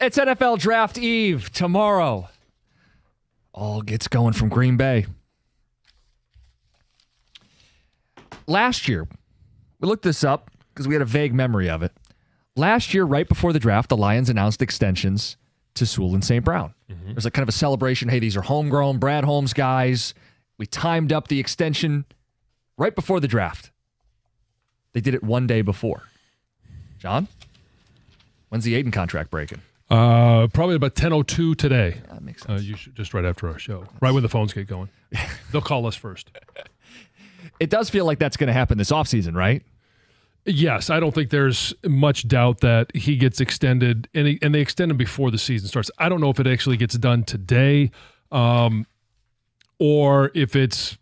It's NFL Draft Eve tomorrow. All gets going from Green Bay. Last year, we looked this up because we had a vague memory of it. Last year, right before the draft, the Lions announced extensions to Sewell and St. Brown. Mm-hmm. There's a kind of a celebration. Hey, these are homegrown Brad Holmes guys. We timed up the extension right before the draft. They did it one day before. John, when's the Aiden contract breaking? Probably about 10:02 today. Yeah, that makes sense. You should, just right after our show. Right when the phones get going. They'll call us first. It does feel like that's going to happen this offseason, right? Yes, I don't think there's much doubt that he gets extended, and they extend him before the season starts. I don't know if it actually gets done today, or if it's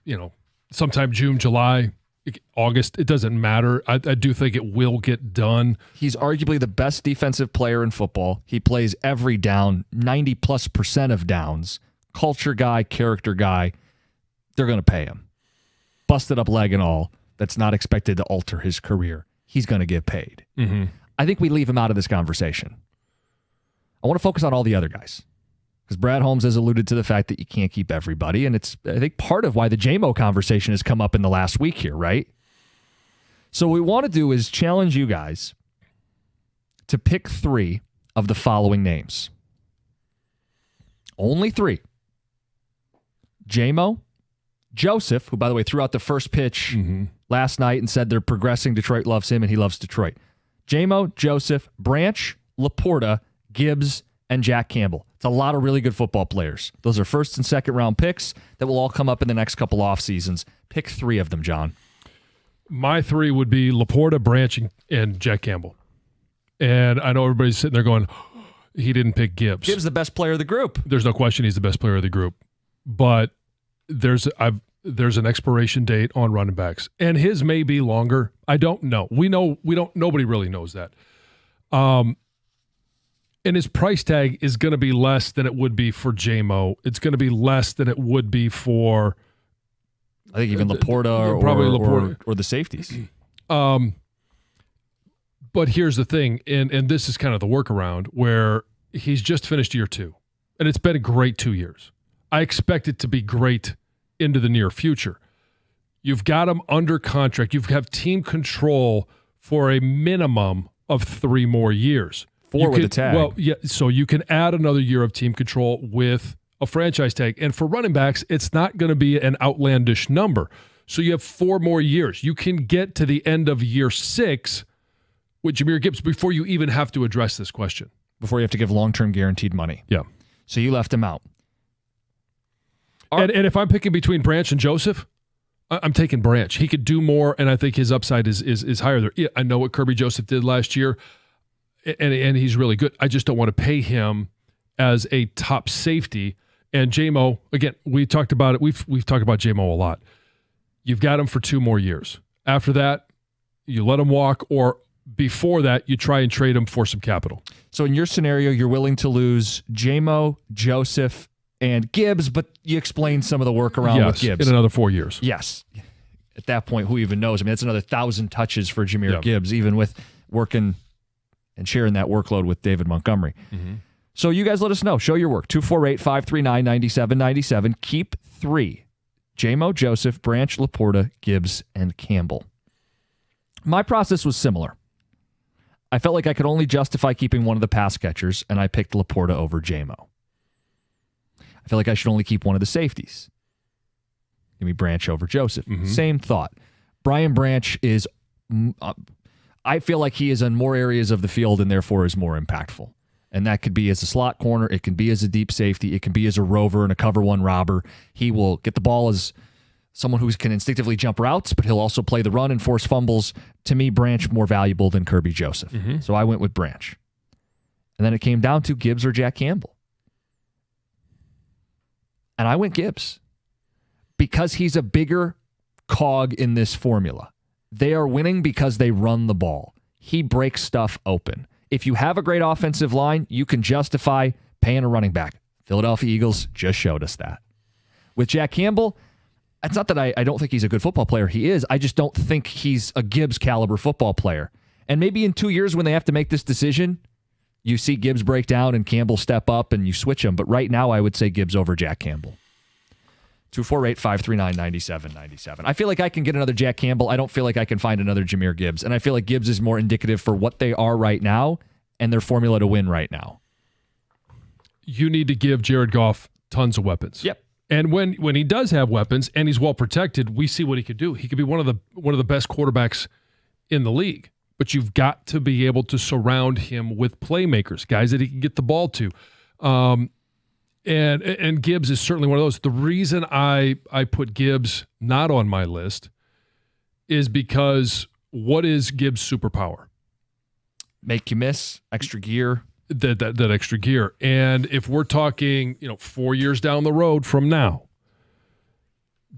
sometime June, July, August. It doesn't matter. I do think it will get done. He's arguably the best defensive player in football. He plays every down, 90+% of downs. Culture guy, character guy. They're going to pay him. Busted up leg and all. That's not expected to alter his career. He's going to get paid. Mm-hmm. I think we leave him out of this conversation. I want to focus on all the other guys. Because Brad Holmes has alluded to the fact that you can't keep everybody, and it's, I think, part of why the JMO conversation has come up in the last week here, right? So what we want to do is challenge you guys to pick 3 of the following names. Only 3. JMO, Joseph, who, by the way, threw out the first pitch last night and said they're progressing. Detroit loves him, and he loves Detroit. JMO, Joseph, Branch, Laporta, Gibbs, and Jack Campbell. It's a lot of really good football players. Those are first and second round picks that will all come up in the next couple off seasons. Pick 3 of them, John. My 3 would be Laporta, Branch, and Jack Campbell. And I know everybody's sitting there going, he didn't pick Gibbs. Gibbs the best player of the group. There's no question he's the best player of the group. But there's an expiration date on running backs, and his may be longer. I don't know. Nobody really knows that. And his price tag is going to be less than it would be for JMO. It's going to be less than it would be for, I think, even Laporta or the safeties. But here's the thing, and this is kind of the workaround, where he's just finished year 2, and it's been a great 2 years. I expect it to be great into the near future. You've got him under contract. You have team control for a minimum of 3 more years. 4 with a tag. Well, yeah, so you can add another year of team control with a franchise tag. And for running backs, it's not going to be an outlandish number. So you have 4 more years. You can get to the end of year 6 with Jahmyr Gibbs before you even have to address this question. Before you have to give long-term guaranteed money. Yeah. So you left him out. And if I'm picking between Branch and Joseph, I'm taking Branch. He could do more, and I think his upside is higher there. Yeah, I know what Kirby Joseph did last year, and he's really good. I just don't want to pay him as a top safety. And JMO, again, we talked about it. We've talked about JMO a lot. You've got him for 2 more years. After that, you let him walk, or before that, you try and trade him for some capital. So in your scenario, you're willing to lose JMO, Joseph, and Gibbs, but you explain some of the workaround with Gibbs. In another 4 years. Yes. At that point, who even knows? I mean, that's another 1,000 touches for Jahmyr Gibbs, even with working and sharing that workload with David Montgomery. Mm-hmm. So you guys let us know. Show your work. 248-539-9797. Keep 3. JMO, Joseph, Branch, Laporta, Gibbs, and Campbell. My process was similar. I felt like I could only justify keeping one of the pass catchers, and I picked Laporta over JMO. I feel like I should only keep one of the safeties. Give me Branch over Joseph. Mm-hmm. Same thought. Brian Branch is, I feel like he is in more areas of the field and therefore is more impactful. And that could be as a slot corner. It can be as a deep safety. It can be as a rover and a cover 1 robber. He will get the ball as someone who can instinctively jump routes, but he'll also play the run and force fumbles. To me, Branch more valuable than Kirby Joseph. Mm-hmm. So I went with Branch. And then it came down to Gibbs or Jack Campbell. And I went Gibbs because he's a bigger cog in this formula. They are winning because they run the ball. He breaks stuff open. If you have a great offensive line, you can justify paying a running back. Philadelphia Eagles just showed us that. With Jack Campbell, it's not that I don't think he's a good football player. He is. I just don't think he's a Gibbs caliber football player. And maybe in 2 years when they have to make this decision, You see Gibbs break down and Campbell step up and you switch them. But right now, I would say Gibbs over Jack Campbell. 248-539-9797. I feel like I can get another Jack Campbell. I don't feel like I can find another Jahmyr Gibbs. And I feel like Gibbs is more indicative for what they are right now and their formula to win right now. You need to give Jared Goff tons of weapons. Yep. And when he does have weapons and he's well protected, we see what he could do. He could be one of the best quarterbacks in the league. But you've got to be able to surround him with playmakers, guys that he can get the ball to. And Gibbs is certainly one of those. The reason I put Gibbs not on my list is because what is Gibbs' superpower? Make you miss, extra gear. That extra gear. And if we're talking, 4 years down the road from now,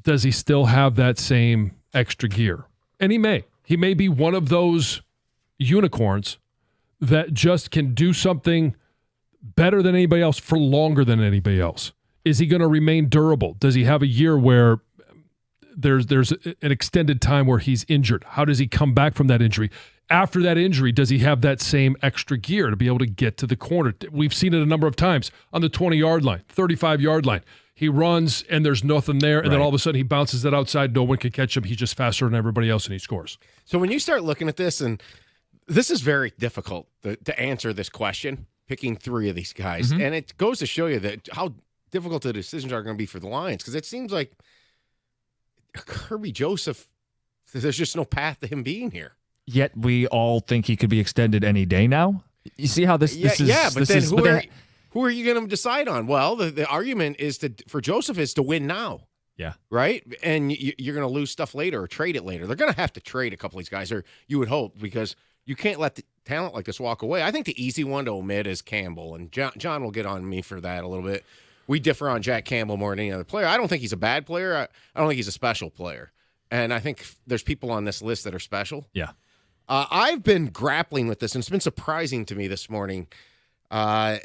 does he still have that same extra gear? And he may. He may be one of those unicorns that just can do something better than anybody else for longer than anybody else. Is he going to remain durable? Does he have a year where there's an extended time where he's injured? How does he come back from that injury? After that injury, does he have that same extra gear to be able to get to the corner? We've seen it a number of times on the 20-yard line, 35-yard line. He runs, and there's nothing there, and then all of a sudden he bounces it outside. No one can catch him. He's just faster than everybody else, and he scores. So when you start looking at this, and this is very difficult to answer this question, picking three of these guys, and it goes to show you that how difficult the decisions are going to be for the Lions, because it seems like Kirby Joseph, there's just no path to him being here. Yet we all think he could be extended any day now. You see how this is? Yeah, but then who are you going to decide on? Well, the argument is for Joseph is to win now. Yeah. Right? And you're going to lose stuff later or trade it later. They're going to have to trade a couple of these guys, or you would hope, because you can't let the talent like this walk away. I think the easy one to omit is Campbell, and John will get on me for that a little bit. We differ on Jack Campbell more than any other player. I don't think he's a bad player. I don't think he's a special player. And I think there's people on this list that are special. Yeah. I've been grappling with this, and it's been surprising to me this morning. I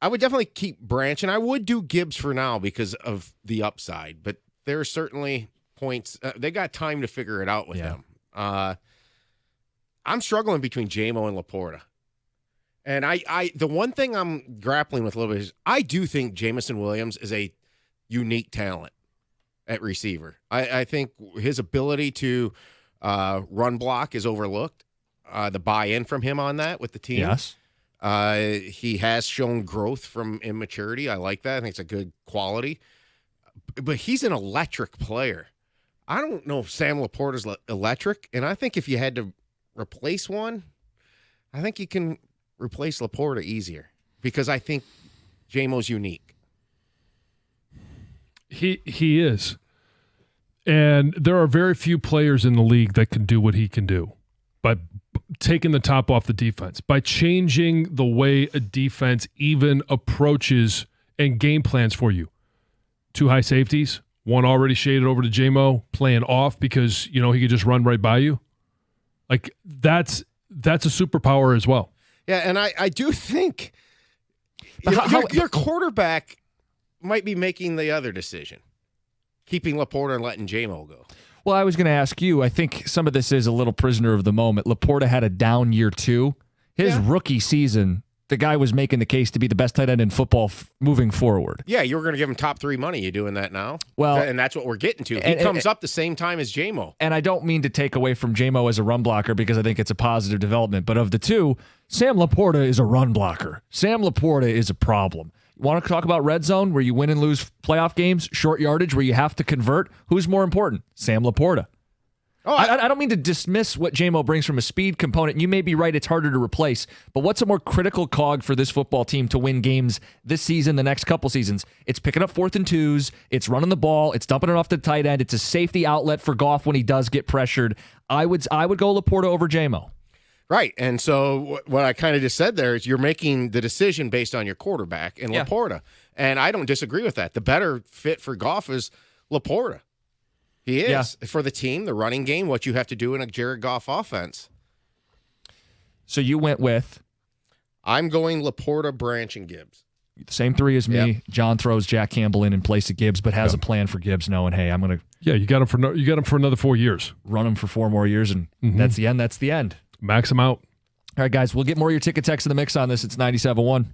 would definitely keep Branch, and I would do Gibbs for now because of the upside. But there are certainly points. They got time to figure it out with him. I'm struggling between J-Mo and Laporta. And the one thing I'm grappling with a little bit is I do think Jamison Williams is a unique talent at receiver. I think his ability to run block is overlooked. The buy-in from him on that with the team. Yes. He has shown growth from immaturity. I like that. I think it's a good quality. But he's an electric player. I don't know if Sam Laporta's electric, and I think if you had to replace one, I think you can replace Laporta easier because I think J-Mo's unique. He is. And there are very few players in the league that can do what he can do by taking the top off the defense, by changing the way a defense even approaches and game plans for you. Two high safeties, one already shaded over to J-Mo, playing off because, he could just run right by you. Like, that's a superpower as well. Yeah, and I do think your quarterback might be making the other decision, keeping Laporta and letting J-Mo go. Well, I was going to ask you, I think some of this is a little prisoner of the moment. Laporta had a down year 2. His rookie season, the guy was making the case to be the best tight end in football moving forward. Yeah, you were going to give him top 3 money. You doing that now? Well, and that's what we're getting to. He comes up the same time as J-Mo. And I don't mean to take away from J-Mo as a run blocker because I think it's a positive development. But of the two, Sam Laporta is a run blocker. Sam Laporta is a problem. Want to talk about red zone where you win and lose playoff games? Short yardage where you have to convert? Who's more important? Sam Laporta. Oh, I don't mean to dismiss what J-Mo brings from a speed component. You may be right, it's harder to replace. But what's a more critical cog for this football team to win games this season, the next couple seasons? It's picking up 4th and 2s. It's running the ball. It's dumping it off the tight end. It's a safety outlet for Goff when he does get pressured. I would go Laporta over J-Mo. Right, and so what I kind of just said there is you're making the decision based on your quarterback and Laporta, and I don't disagree with that. The better fit for Goff is Laporta. He is for the team, the running game, what you have to do in a Jared Goff offense. So you went with? I'm going Laporta, Branch, and Gibbs. Same 3 as me. Yep. John throws Jack Campbell in place of Gibbs, but has a plan for Gibbs, knowing, hey, I'm going to. Yeah, you got him for another 4 years. Run him for 4 more years, and that's the end. That's the end. Max him out. All right, guys, we'll get more of your ticket text in the mix on this. It's 97.1.